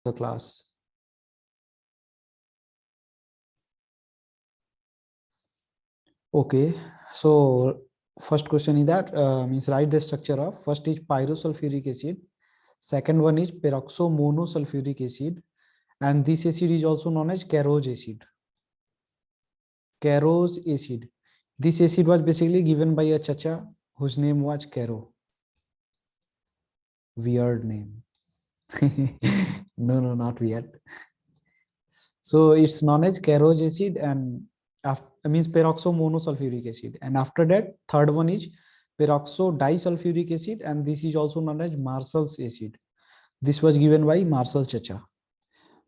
the class. Okay, so first question is that means write the structure of first is pyrosulfuric acid, second one is peroxomonosulfuric acid, and this acid is also known as Carro's acid. Carro's acid. This acid was basically given by a chacha whose name was Carro. Weird name. No, not weird. So it's known as Carro's acid and means peroxomonosulfuric acid. And after that, third one is peroxodisulfuric acid, and this is also known as Marshall's acid. This was given by Marshall Chacha.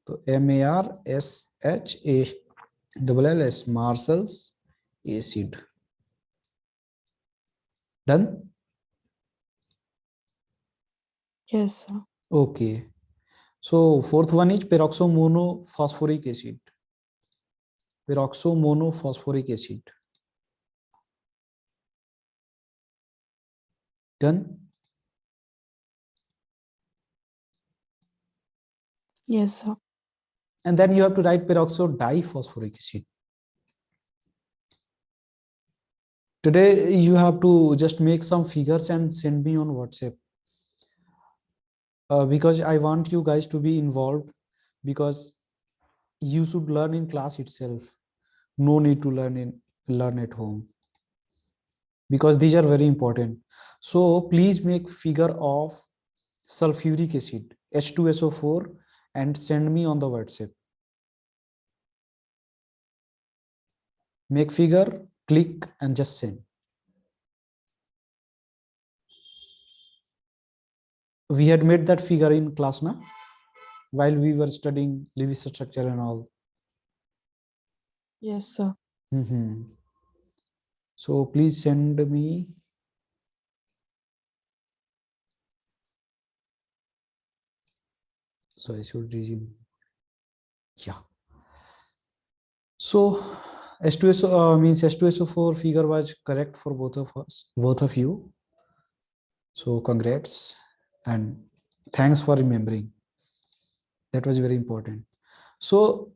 So MARSHALLS, Marshall's acid. Done? Yes, sir. Okay. So fourth one is peroxomonophosphoric acid. Peroxomonophosphoric acid. Done? Yes, sir. And then you have to write peroxodiphosphoric acid. Today you have to just make some figures and send me on WhatsApp. Because I want you guys to be involved, because you should learn in class itself. No need to learn at home, because these are very important. So please make figure of sulfuric acid H2SO4 and send me on the WhatsApp. Make figure, click and just send. We had made that figure in class na, while we were studying Lewis structure and all. Yes, sir. So please send me. So I should resume. Yeah. So H2SO means H2SO4 figure was correct for both of us, both of you. So congrats and thanks for remembering. That was very important. So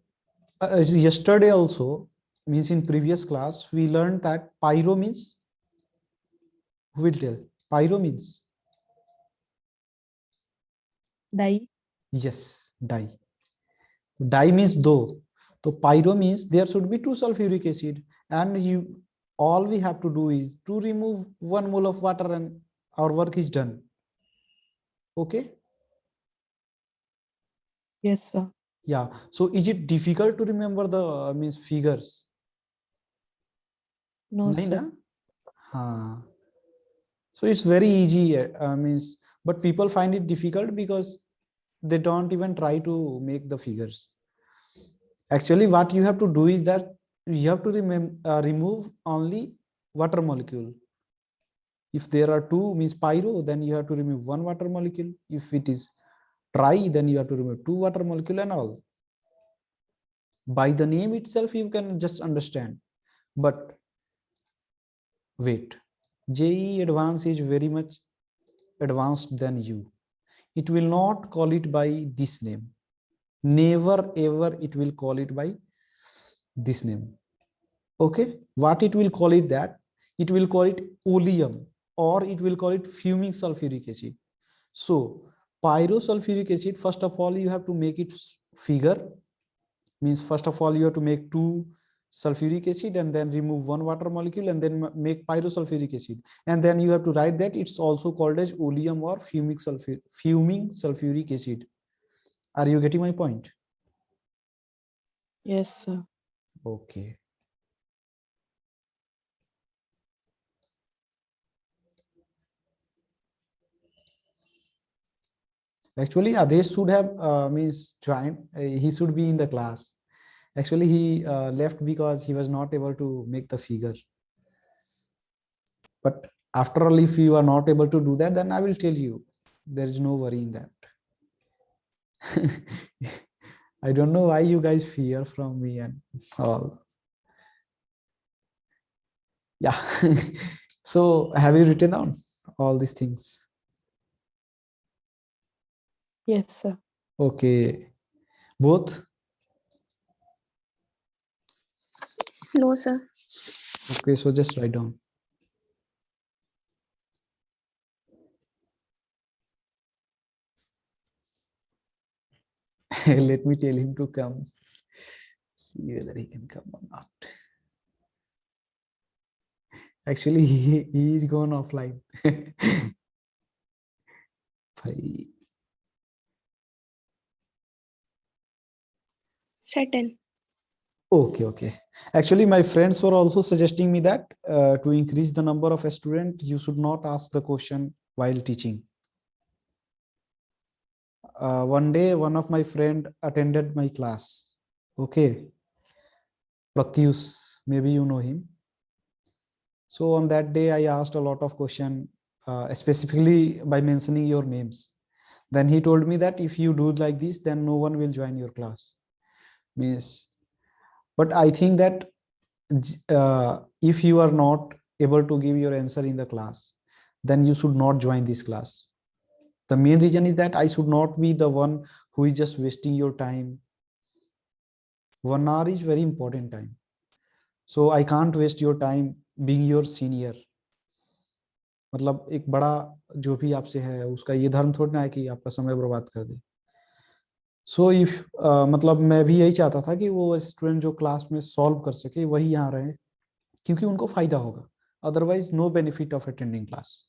yesterday also, means in previous class, we learned that pyro means, who will tell? Pyro means? Dye. Yes, dye. Dye means though. So pyro means there should be 2 sulfuric acid, and you all we have to do is to remove 1 mole of water and our work is done. Okay? Yes, sir. Yeah. So is it difficult to remember the means figures? No, Nahi sir. na? Haan. So it's very easy, means, but people find it difficult because they don't even try to make the figures. Actually, what you have to do is that you have to remove only water molecule. If there are 2 means pyro, then you have to remove 1 water molecule. If it is dry, then you have to remove 2 water molecule and all. By the name itself, you can just understand. But wait, JEE Advanced is very much advanced than you. It will not call it by this name. Never ever it will call it by this name. Okay, what it will call it, that it will call it oleum, or it will call it fuming sulfuric acid. So pyrosulfuric acid, first of all you have to make it figure, means first of all you have to make 2 sulfuric acid and then remove 1 water molecule and then make pyrosulfuric acid, and then you have to write that it's also called as oleum or fuming sulfuric acid. Are you getting my point? Yes, sir. Okay. Actually, Adesh should have means joined. He should be in the class. Actually, he left because he was not able to make the figure. But after all, if you are not able to do that, then I will tell you. There is no worry in that. I don't know why you guys fear from me and all. Yeah. So have you written down all these things? Yes, sir. Okay, both. No, sir. Okay, so just write down. Let me tell him to come. See whether he can come or not. Actually, he is gone offline. भाई, Certain. okay. Actually, my friends were also suggesting me that to increase the number of students, you should not ask the question while teaching. One day, one of my friend attended my class. Okay, Pratyus, maybe you know him. So on that day, I asked a lot of question, specifically by mentioning your names. Then he told me that if you do like this, then no one will join your class. Means, but I think that if you are not able to give your answer in the class, then you should not join this class. The main reason is that I should not be the one who is just wasting your time. 1 hour is very important time. So I can't waste your time being your senior. मतलब एक बड़ा जो भी आपसे है उसका ये धर्म थोड़ा ना है कि आपका समय बर्बाद कर दे. सो इफ मतलब मैं भी यही चाहता था कि वो स्टूडेंट जो क्लास में सॉल्व कर सके वही यहाँ रहे, क्योंकि उनको फायदा होगा. Otherwise, no benefit of attending class.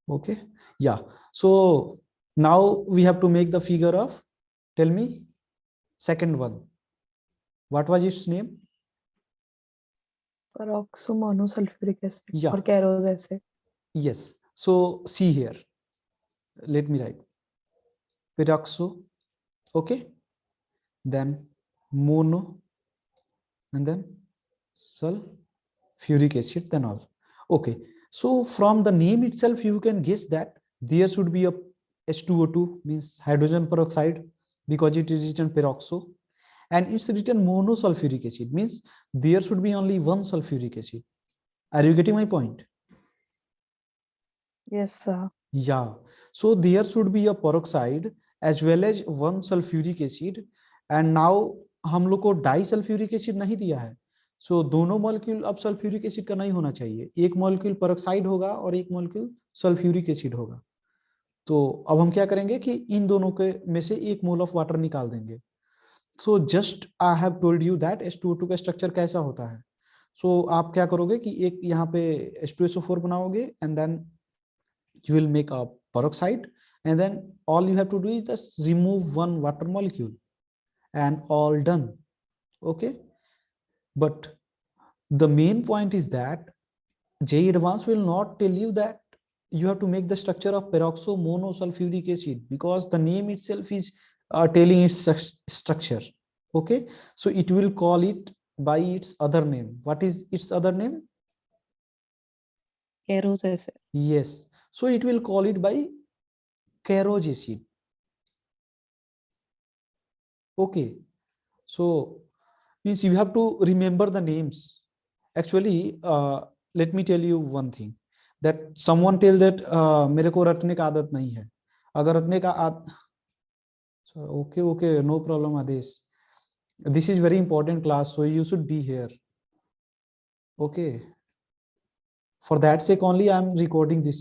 Okay, yeah. So now we have to make the figure of, tell me, second one. What was its name? Peroxomonosulfuric acid Yeah. or Carrot acid. Yes. So see here. Let me write. Peroxo. Okay. Then mono. And then sulfuric acid. Then all. Okay. So from the name itself, you can guess that there should be a H2O2, means hydrogen peroxide, because it is written peroxo. And it's written monosulfuric acid, means there should be only one sulfuric acid. Are you getting my point? Yes, sir. Yeah. So there should be a peroxide as well as one sulfuric acid. And now हम लोग को die sulphuric acid नहीं दिया है. सो दोनों molecule अब sulphuric acid का नहीं होना चाहिए. एक मॉलिक्यूल पेरोक्साइड होगा और एक मॉलिक्यूल सल्फ्यूरिक एसिड होगा. तो अब हम क्या करेंगे कि इन दोनों के में से एक मोल ऑफ वाटर निकाल देंगे. So just I have told you that H2O2 का स्ट्रक्चर कैसा होता है. सो आप क्या करोगे कि एक यहाँ पे H2SO4 बनाओगे and then you will make a peroxide, and then all you have to do is just remove one water molecule and all done. Okay, but the main point is that JEE Advanced will not tell you that you have to make the structure of peroxo monosulfuric acid, because the name itself is telling its structure. Okay, so it will call it by its other name. What is its other name? Carrot acid. Yes, so it will call it by Carrot acid. Okay, so means you have to remember the names. Actually, let me tell you one thing, that someone tell that मेरे को रटने का आदत नहीं है. अगर रटने का okay, no problem, Adesh. This is very important class, so you should be here. Okay, for that sake only I am recording this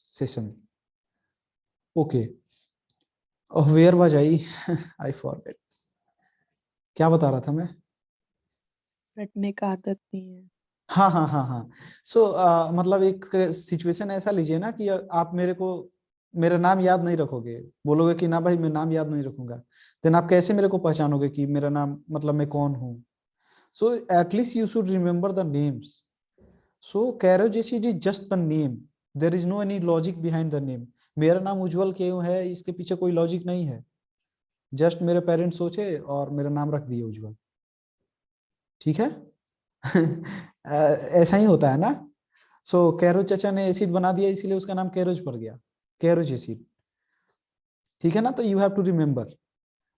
session. Okay, where was I? I forget. क्या बता रहा था मैं? रटने का आदत नहीं है. हाँ. सो मतलब एक सिचुएशन ऐसा लीजिए ना कि आप मेरा नाम याद नहीं रखोगे, बोलोगे कि ना भाई मैं नाम याद नहीं रखूंगा. देन आप कैसे मेरे को पहचानोगे कि मेरा नाम मतलब मैं कौन हूँ? So at least you should remember the names. So Caro's acid is just the name. There is no any logic behind the name. मेरा नाम उज्जवल क्यों है, इसके पीछे कोई लॉजिक नहीं है. जस्ट मेरे पेरेंट्स सोचे और मेरा नाम रख दिए उज्जवल. ठीक है. ऐसा ही होता है ना. सो कैरोज चाचा ने एसिड बना दिया इसलिए उसका नाम कैरोज पड़ गया, कैरोज एसिड. ठीक है ना. तो you have to remember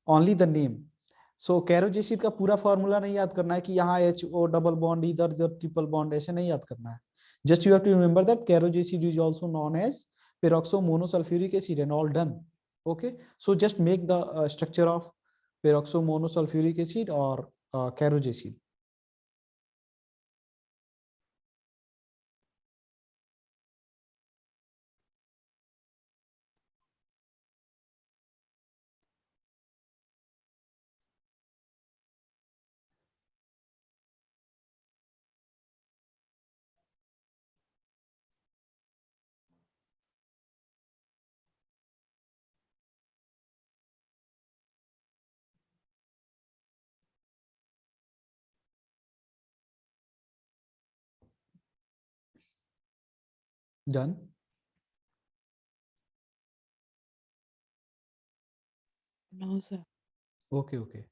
only the name. So Caro's acid का पूरा फॉर्मूला नहीं याद करना है कि यहाँ HO डबल बॉन्ड इधर ट्रिपल बॉन्ड, ऐसे नहीं याद करना है. Just you have to remember that Caro's acid is also known as peroxo monosulphuric acid and all done. Okay, so just make the structure of peroxomonosulfuric acid or carriage acid. Done. No, sir. Okay, okay.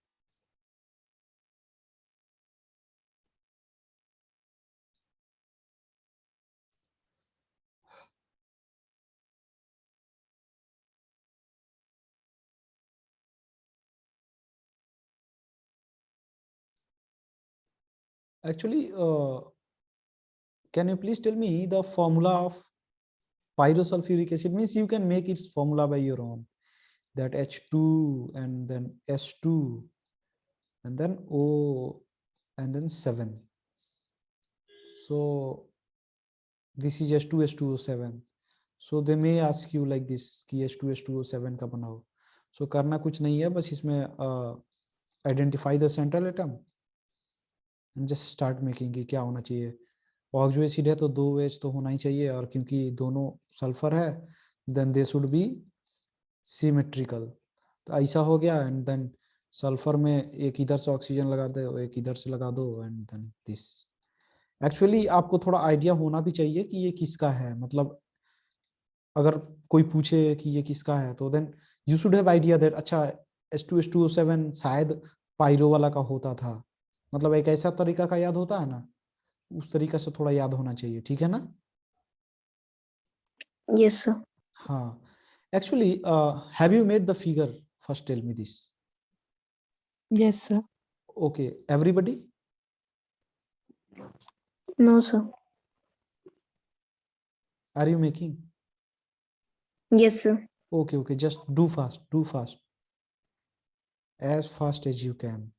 Actually, can you please tell me the formula of pyrosulfuric acid? Means you can make its formula by your own. That H2 and then S2 and then O and then 7. So this is H2S2O7. So they may ask you like this कि H2S2O7 का बनाओ. So करना कुछ नहीं है, बस इसमें identify the central atom and just start making कि क्या होना चाहिए. ऑक्सो एसिड है तो 2H तो होना ही चाहिए, और क्योंकि दोनों सल्फर है then they should be symmetrical. तो ऐसा हो गया, एंड देन सल्फर में एक इधर से ऑक्सीजन लगा दो, एक इधर से लगा दो, एंड देन दिस. एक्चुअली आपको थोड़ा आइडिया होना भी चाहिए कि ये किसका है. मतलब अगर कोई पूछे कि ये किसका है तो then you should have idea that अच्छा H2S2O7 शायद पायरो वाला का होता था. मतलब एक ऐसा तरीका का याद होता है ना, उस तरीका से थोड़ा याद होना चाहिए. ठीक है ना? Yes, sir. हाँ. Actually, have you made the figure? First tell me this. Yes, sir. Okay, everybody? No, sir. Are you making? Yes, sir. Okay, okay, just do fast, do fast. As fast as you can.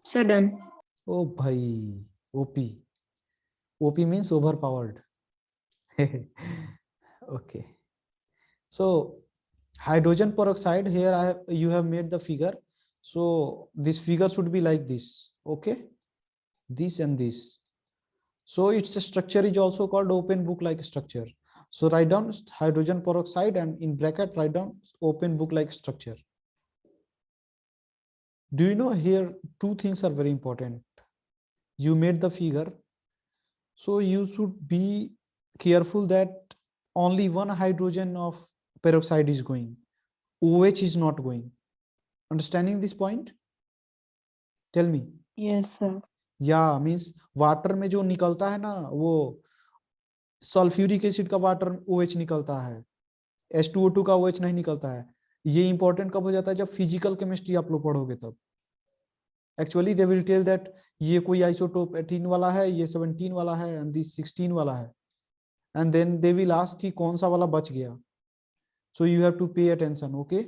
Sir, done. Oh, bhai, OP. OP means overpowered. Okay. So, hydrogen peroxide, here you have made the figure. So, this figure should be like this. Okay. This and this. So its structure is also called open book like structure. So write down hydrogen peroxide and in bracket write down open book like structure. Do you know here two things are very important. You made the figure. So you should be careful that only one hydrogen of peroxide is going. OH is not going. Understanding this point? Tell me. Yes, sir. Yeah, means water में जो निकलता है ना वो sulphuric acid का water OH निकलता है, H2O2 का OH नहीं निकलता है. ये इंपॉर्टेंट कब हो जाता है? जब फिजिकल केमिस्ट्री आप लोग पढ़ोगे तब. Actually they will tell that ये कोई आइसोटोप 18 वाला है, ये 17 वाला है एंड दिस 16 वाला है, and then they will ask कि कौन सा वाला बच गया. So you have to pay attention. Okay.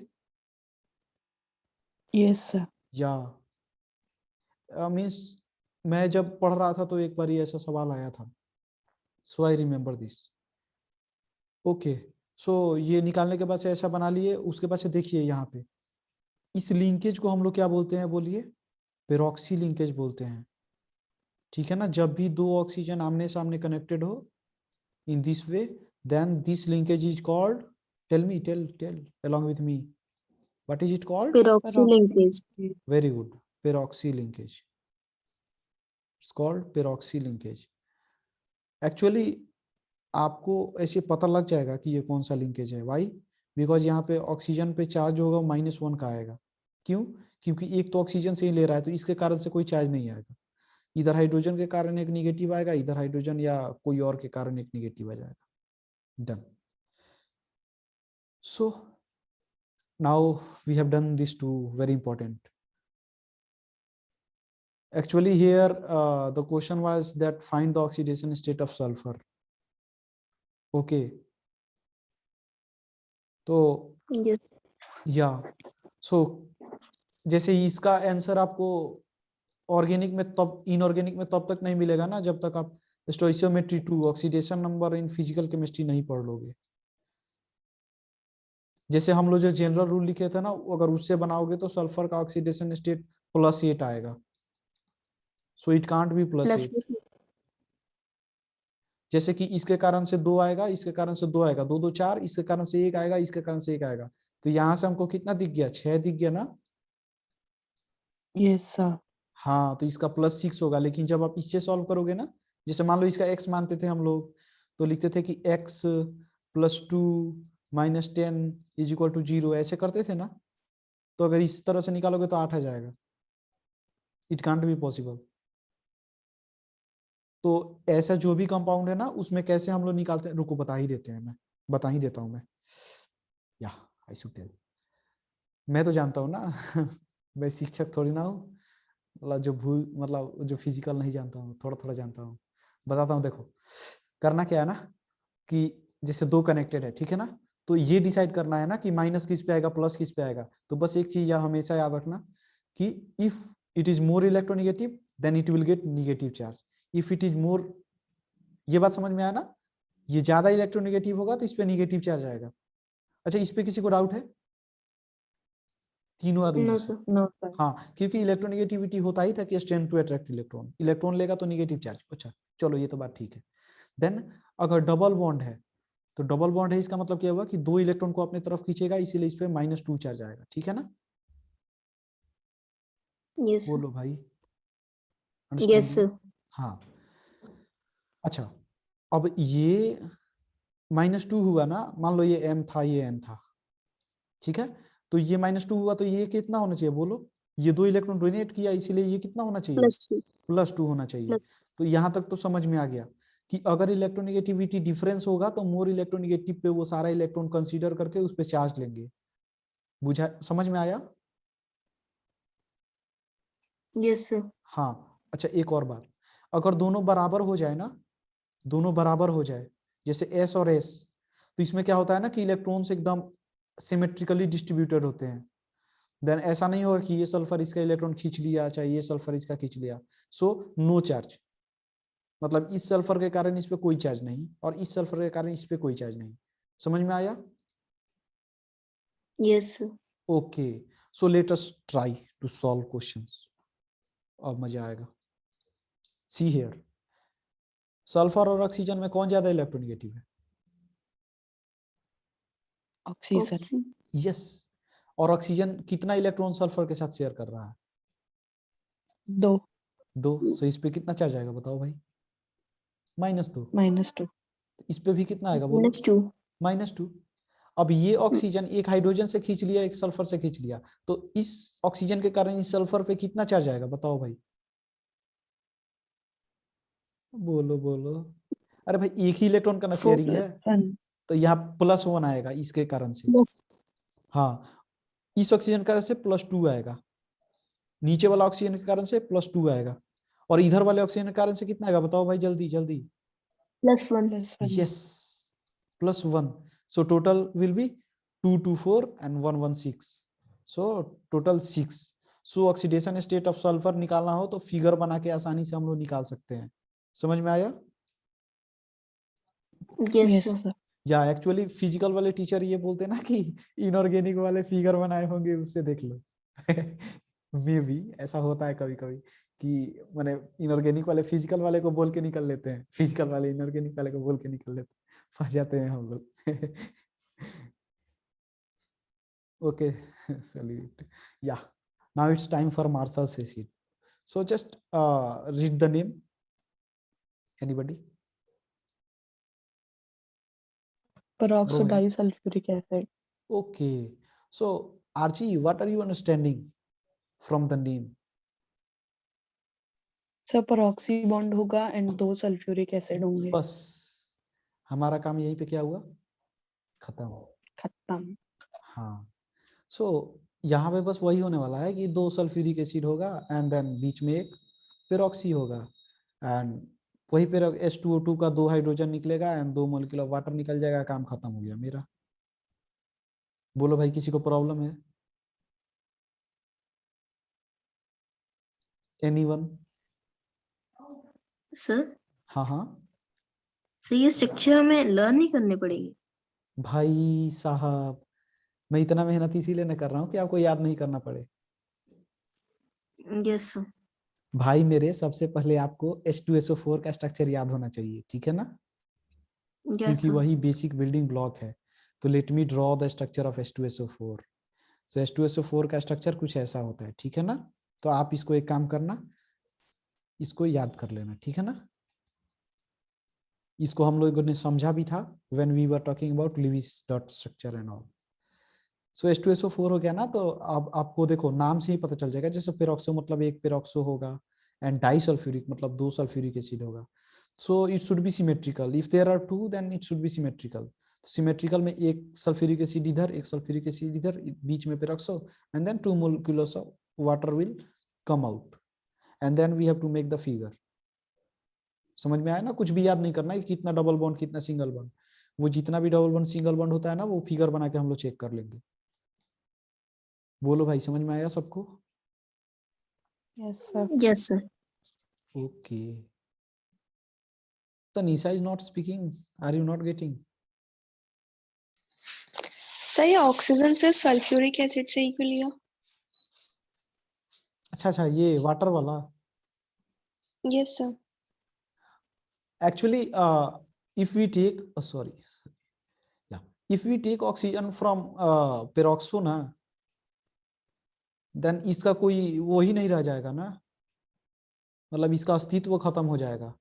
Yes, sir. या मींस मैं जब पढ़ रहा था तो एक बार ऐसा सवाल आया था. सो आई रिमेम्बर दिस. ओके. सो ये निकालने के बाद से ऐसा बना लिए. उसके बाद से देखिए यहाँ पे इस लिंकेज को हम लोग क्या बोलते हैं? बोलिए. पेरोक्सी लिंकेज बोलते हैं. ठीक है ना? जब भी दो ऑक्सीजन आमने सामने कनेक्टेड हो in this way, then this linkage is called, tell me, tell along with me, what is it called? Peroxy linkage. Very good. Peroxy linkage. It's called peroxy linkage. Actually आपको ऐसे पता लग जाएगा कि ये कौन सा लिंकेज है. वाई? बिकॉज यहाँ पे ऑक्सीजन पे चार्ज होगा -1 का आएगा. क्यों? क्योंकि एक तो ऑक्सीजन से ही ले रहा है, तो इसके कारण से कोई चार्ज नहीं आएगा. इधर हाइड्रोजन के कारण एक निगेटिव आएगा, इधर हाइड्रोजन या कोई और के कारण एक निगेटिव आ जाएगा. Done. So now we have done this two very important. Actually here the question was that find the oxidation state of sulfur. Okay, तो Yes. या सो जैसे इसका आंसर आपको ऑर्गेनिक में तब, इनऑर्गेनिक में तब तक नहीं मिलेगा ना जब तक आप stoichiometry 2 oxidation number in physical chemistry नहीं पढ़ लोगे। जैसे हम लोग जो जनरल रूल लिखे थे ना, अगर उससे बनाओगे तो सल्फर का ऑक्सीडेशन स्टेट +8 आएगा, so it can't be +8। Plus. जैसे कि इसके कारण से 2 आएगा, इसके कारण से 2 आएगा, 2 2 4, इसके कारण से 1 आएगा, इसके कारण से 1 आएगा, तो यहाँ से हमको कितना दिख गया, 6 दिख गया ना। Yes, sir. हाँ, तो इसका +6 होगा। लेकिन जब आप इससे सॉल्व करोगे ना, जैसे मान लो इसका x मानते थे हम लोग, तो लिखते थे कि x + 2 - 10 = 0, ऐसे करते थे ना। तो अगर इस तरह से निकालोगे तो 8 आ जाएगा। It can't be possible. तो ऐसा जो भी कंपाउंड है ना, उसमें कैसे हम लोग निकालते हैं, रुको बता ही देते हैं, मैं बता ही देता हूँ मैं। या आई शुड टेल, मैं तो जानता हूँ ना मैं शिक्षक थोड़ी ना हूँ, मतलब जो भूल, मतलब जो फिजिकल नहीं जानता हूँ, थोड़ा थोड़ा जानता हूँ। बताता हूँ, देखो करना क्या है ना, कि जैसे 2 कनेक्टेड है, ठीक है ना, तो ये डिसाइड करना है ना कि माइनस किस पे आएगा, प्लस किस पे आएगा। तो बस एक चीज हमेशा याद रखना कि if it is more electronegative than it will get negative charge. If it is more, ये बात समझ में आया ना, ये ज्यादा इलेक्ट्रोनेगेटिव होगा तो इस पे नेगेटिव चार्ज आएगा। अच्छा, इस पे किसी को डाउट है? तीनों आदमी No, में? sir. No, sir. हाँ, क्योंकि इलेक्ट्रोनेगेटिविटी होता ही था कि strength to attract electron, electron लेगा तो नेगेटिव चार्ज। अच्छा चलो, ये तो बात ठीक है। देन अगर डबल बॉन्ड है, तो डबल बॉन्ड है, इसका मतलब क्या हुआ कि 2 इलेक्ट्रॉन को अपनी तरफ खींचेगा, इसीलिए इस पे -2 चार्ज आएगा, ठीक है ना। Yes, sir. बोलो भाई, Yes, अंडरस्टैंडिंग? sir. हाँ। अच्छा, अब ये -2 हुआ ना, मान लो ये m था, ये n था, ठीक है। तो ये -2 हुआ, तो ये कितना होना चाहिए बोलो? ये 2 इलेक्ट्रॉन डोनेट किया, इसीलिए ये कितना होना चाहिए? +2. +2 होना चाहिए। Plus. तो यहाँ तक तो समझ में आ गया कि अगर इलेक्ट्रोनेगेटिविटी डिफरेंस होगा तो मोर इलेक्ट्रोनेगेटिव पे वो सारा इलेक्ट्रॉन कंसीडर करके उस पे चार्ज लेंगे। बुझा, समझ में आया? Yes, sir. हाँ। अच्छा, एक और बात, अगर दोनों बराबर हो जाए ना, दोनों बराबर हो जाए, जैसे S और S, तो इसमें क्या होता है ना कि इलेक्ट्रॉन्स एकदम सिमेट्रिकली डिस्ट्रीब्यूटेड होते हैं। देन ऐसा नहीं होगा कि ये सल्फर इसका इलेक्ट्रॉन खींच लिया, चाहे ये सल्फर इसका खींच लिया, सो नो चार्ज। मतलब इस सल्फर के कारण इस पे कोई चार्ज नहीं, और इस सल्फर के कारण इस पे कोई चार्ज नहीं। समझ में आया? Yes, sir. Okay, so let us try to solve questions. अब मजा आएगा। सी हियर, सल्फर और ऑक्सीजन में कौन ज्यादा इलेक्ट्रोनेगेटिव है? Oxygen. Oxy. यस। और ऑक्सीजन कितना इलेक्ट्रॉन सल्फर के साथ शेयर कर रहा है? 2. 2। सो इस पे कितना चार्ज आएगा बताओ भाई? -2। -2. इस पे भी कितना आएगा बोलो? -2. -2। अब ये ऑक्सीजन एक हाइड्रोजन से खींच लिया, एक सल्फर से खींच लिया, तो इस ऑक्सीजन के कारण इस सल्फर पे कितना चार्ज आएगा बताओ भाई? बोलो बोलो। अरे भाई, एक ही इलेक्ट्रॉन का ना 4. शेयरिंग है, 1. तो यहाँ +1 आएगा इसके कारण से। Plus. हाँ, इस ऑक्सीजन के कारण से +2 आएगा, नीचे वाला ऑक्सीजन के कारण से +2 आएगा, और इधर वाले ऑक्सीजन के कारण से कितना आएगा बताओ भाई, जल्दी जल्दी। +1. +1. Yes, +1। So total will be 2 2 4 and 1 1 6, so total 6। So oxidation state of sulphur निकालना हो तो फिगर बना के आसानी से हम लोग निकाल सकते हैं। समझ में आया? Yes, Yes, sir. sir. या एक्चुअली फिजिकल वाले टीचर ये बोलते ना कि इनऑर्गेनिक वाले फिगर बनाए होंगे, उससे देख लो मे भी ऐसा होता है कभी कभी कि माने इनऑर्गेनिक वाले फिजिकल वाले को बोल के निकल लेते हैं, फिजिकल वाले इनऑर्गेनिक वाले को बोल के निकल लेते हैं, फंस जाते हैं हम लोग ओके, चलिए, yeah now it's time for Marshall's acid. So just read the name, anybody? Peroxodisulfuric acid. Okay, so Archie, what are you understanding from the name? Sir peroxy bond होगा and 2 sulfuric acid होंगे. बस हमारा काम यहीं पे क्या हुआ, खत्म। खत्म. हाँ, सो यहाँ पे बस वही होने वाला है कि 2 सल्फ्यूरिक एसिड होगा एंड देन बीच में एक पेरोक्सी होगा एंड वही पे H2O2 का 2 हाइड्रोजन निकलेगा एंड 2 मोलिक्यूल ऑफ वाटर निकल जाएगा, काम खत्म हो गया मेरा। बोलो भाई किसी को प्रॉब्लम है? एनीवन? सर हाँ हाँ सर ये स्ट्रक्चर हमें लर्न नहीं करने पड़ेगी? भाई साहब, मैं इतना मेहनत इसीलिए नहीं कर रहा हूँ कि आपको याद नहीं करना पड़े। Yes sir. भाई मेरे, सबसे पहले आपको H2SO4 का स्ट्रक्चर याद होना चाहिए, ठीक है ना, यस क्योंकि सर। वही बेसिक बिल्डिंग ब्लॉक है। तो let me draw the structure of H2SO4। तो H2SO4 का स्ट्रक्चर कुछ ऐसा होता है, ठीक है ना। तो आप इसको एक काम करना, इसको याद कर लेना, ठीक है ना। इसको हम लोगों ने समझा भी था when we were talking about Lewis dot structure and all. So H2SO4 हो गया ना, तो अब आपको देखो नाम से ही पता चल जाएगा, जैसे पेरोक्सो मतलब एक पेरोक्सो होगा एंड डाइसल्फ्यूरिक मतलब 2 सल्फ्यूरिक एसिड होगा। So it should be symmetrical, if there are 2 then it should be symmetrical. Symmetrical में एक सल्फ्यूरिक एसिड इधर, एक सल्फ्यूरिक एसिड इधर, बीच में peroxo and then 2 molecules of water will come out and then we have to make the figure। समझ में आया ना, कुछ भी याद नहीं करना है कितना डबल बॉन्ड कितना सिंगल बॉन्ड, वो जितना भी डबल बॉन्ड सिंगल बॉन्ड होता है ना, वो फिगर बना के हम लोग चेक कर लेंगे। बोलो भाई समझ में आया सबको? Yes, sir. Yes sir. Okay, Tanisha is not speaking, are you not getting? Sir ये ऑक्सीजन सिर्फ सल्फ्यूरिक एसिड से ही क्यों लिया? अच्छा अच्छा, ये वाटर वाला। Yes sir. Actually if we take sorry, yeah, if we take oxygen from peroxo ना, then इसका कोई वो ही नहीं रह जाएगा ना, मतलब इसका अस्तित्व खत्म हो जाएगा।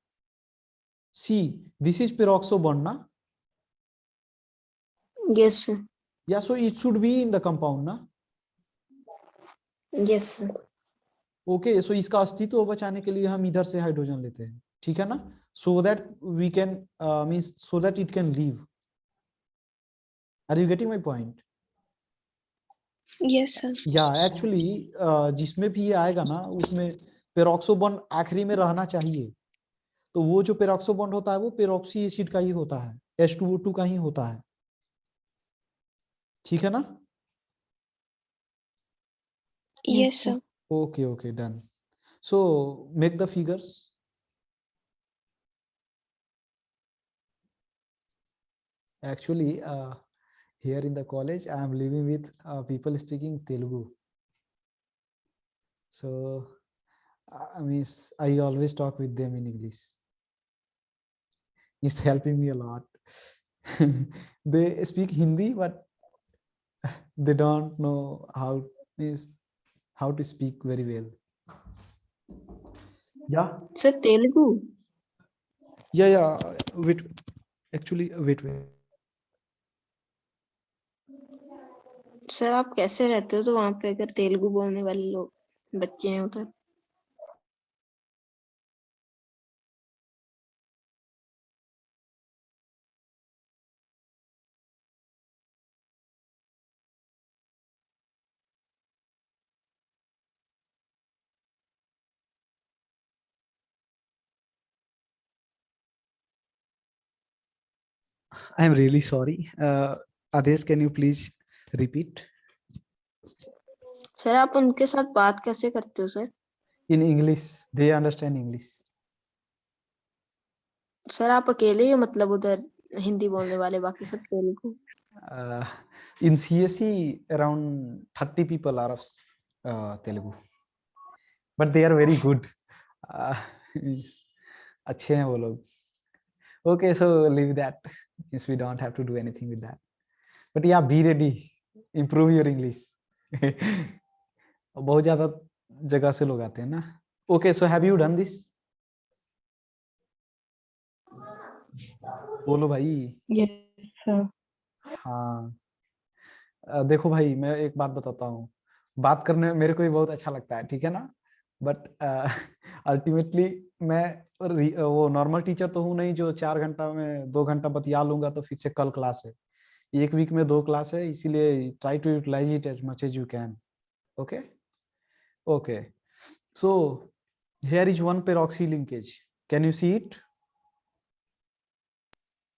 See this is peroxo bond ना, yes sir. Yeah so it should be in the compound ना। Yes sir. ओके, सो इसका अस्तित्व बचाने के लिए हम इधर से हाइड्रोजन लेते हैं, ठीक है ना, so that we can means so that it can leave. Are you getting my point? Yes sir. या एक्चुअली जिसमें भी ये आएगा ना, उसमें पेरोक्सो बॉन्ड आखिरी में रहना चाहिए। तो वो जो पेरोक्सो बॉन्ड होता है वो पेरोक्सी एसिड का ही होता है, H2O2 का ही होता है, ठीक है ना। Yes sir. Okay, okay, done. So make the figures. Actually, here in the college, I am living with people speaking Telugu. So, I mean, I always talk with them in English. It's helping me a lot. They speak Hindi, but they don't know how to speak very well. Yeah. Sir Telugu? Yeah. Wait. Actually, wait. Sir आप कैसे रहते हो तो वहां पे अगर तेलुगु बोलने वाले लोग बच्चे हैं उधर? I am really sorry. Adesh, can you please repeat? Sir आप उनके साथ बात कैसे करते हो sir? In English, they understand English. Sir आप अकेले ही हो मतलब उधर हिंदी बोलने वाले, बाकी सब Telugu? In CSE, around 30 people are of Telugu, but they are very good. Uh, अच्छे हैं वो लोग. Okay, so leave that. Yes, we don't have to do anything with that. But yeah, be ready. Improve your English. बहुत ज्यादा जगह से लोग आते हैं ना. Okay, so have you done this? बोलो भाई. Yes, sir. हाँ, देखो भाई, मैं एक बात बताता हूँ. बात करने में मेरे को भी बहुत अच्छा लगता है, ठीक है ना, बट अल्टीमेटली मैं वो नॉर्मल टीचर तो हूँ नहीं जो 4 घंटा में 2 घंटा बतिया लूंगा तो फिर से कल क्लास है. एक वीक में 2 क्लास है, इसीलिए try to utilise it as much as you can. Okay okay, so Here is one peroxy linkage. Can you see it?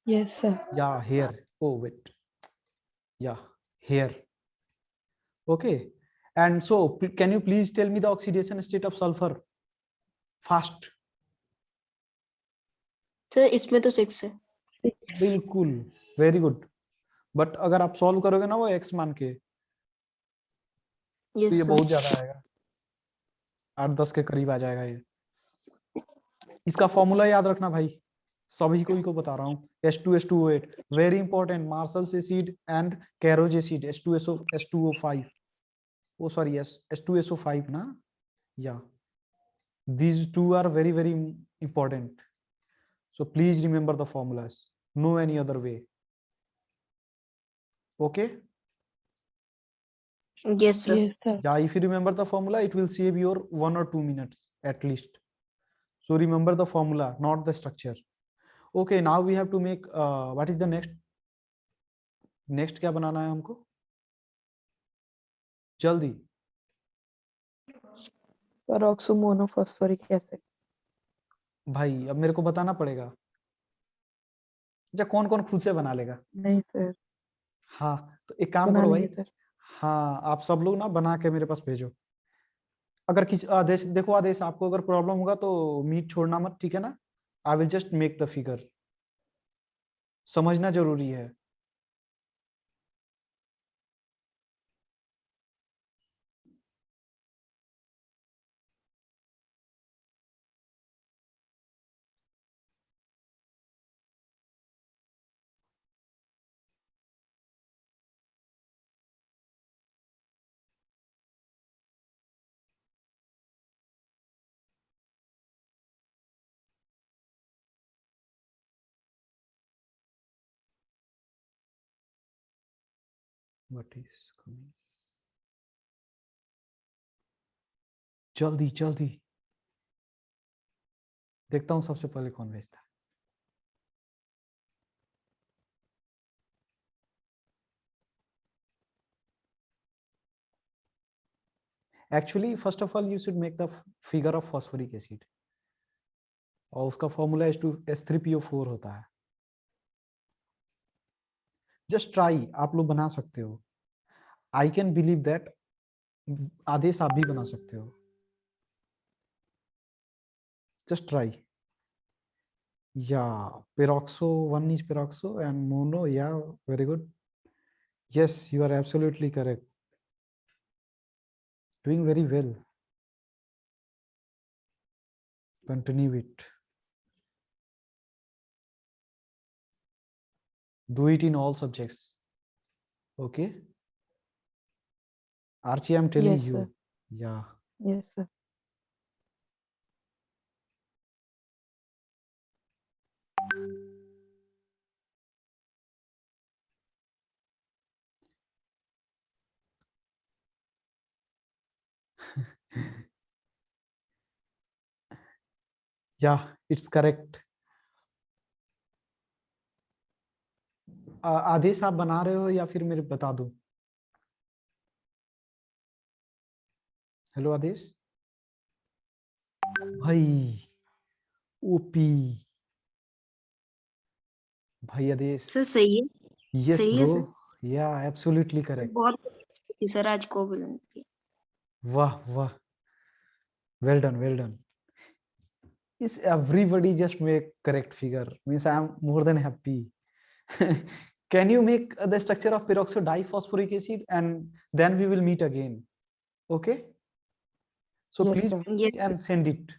Yes, sir. Yeah, here. Oh, wait. Yeah, here. Okay. And so, can you please tell me the oxidation state of sulfur? Fast. Sir इसमें तो 6 है. 6. बिल्कुल. Very good. But अगर आप solve करोगे ना वो x मान के, तो यस ये सर. बहुत ज्यादा आएगा. 8-10 के करीब आ जाएगा ये. इसका फॉर्मूला याद रखना भाई, सभी को बता रहा हूँ. H2S2O8 very important. Marshals acid and कैरोज acid H2SO5. Oh sorry, yes, H2SO5 ना. Yeah, these two are very very important. So please remember the formulas. No any other way. Okay. Yes sir. Yes, sir. Yeah, if you remember the formula, it will save your 1 or 2 minutes at least. So remember the formula, not the structure. Okay, now we have to make what is the next क्या बनाना है हमको जल्दी. Peroxomonophosphoric acid. भाई अब मेरे को बताना पड़ेगा. अच्छा, कौन कौन खुद से बना लेगा? नहीं सर, हाँ, तो एक काम बना करो भाई. लेंगे सर. हाँ, आप सब लोग ना बना के मेरे पास भेजो. अगर किसी आदेश देखो, आदेश आपको अगर प्रॉब्लम होगा तो मीट छोड़ना मत, ठीक है ना? I will just make the figure. समझना जरूरी है. What is coming? जल्दी जल्दी देखता हूं सबसे पहले कौन भेजता है. Actually first of all you should make the figure of phosphoric acid, और उसका फॉर्मूला H2S3PO4 होता है. जस्ट ट्राई, आप लोग बना सकते हो. आई कैन बिलीव दैट आदेश आप भी बना सकते हो. Just try. या peroxo 1 is peroxo and mono. Yeah, very good. Yes, you are absolutely correct. Doing very well. Continue it. Do it in all subjects. Okay. Archie, I'm telling Yes, you. sir. Yeah. Yes, sir. Yeah, it's correct. आदेश आप बना रहे हो या फिर मेरे बता दूं? Hello आदेश भाई. ओपी भाई आदेश. सर सही है. यस सही है ब्रो. सर. या एब्सोल्युटली करेक्ट. बहुत अच्छी थी सर आज कोवलेंट की. वाह वाह, well done well done. Is everybody just make correct figure? Means I am more than happy. Can you make the structure of peroxodiphosphoric acid and then we will meet again? Okay. So Yes, please sir. make it Yes, and send it.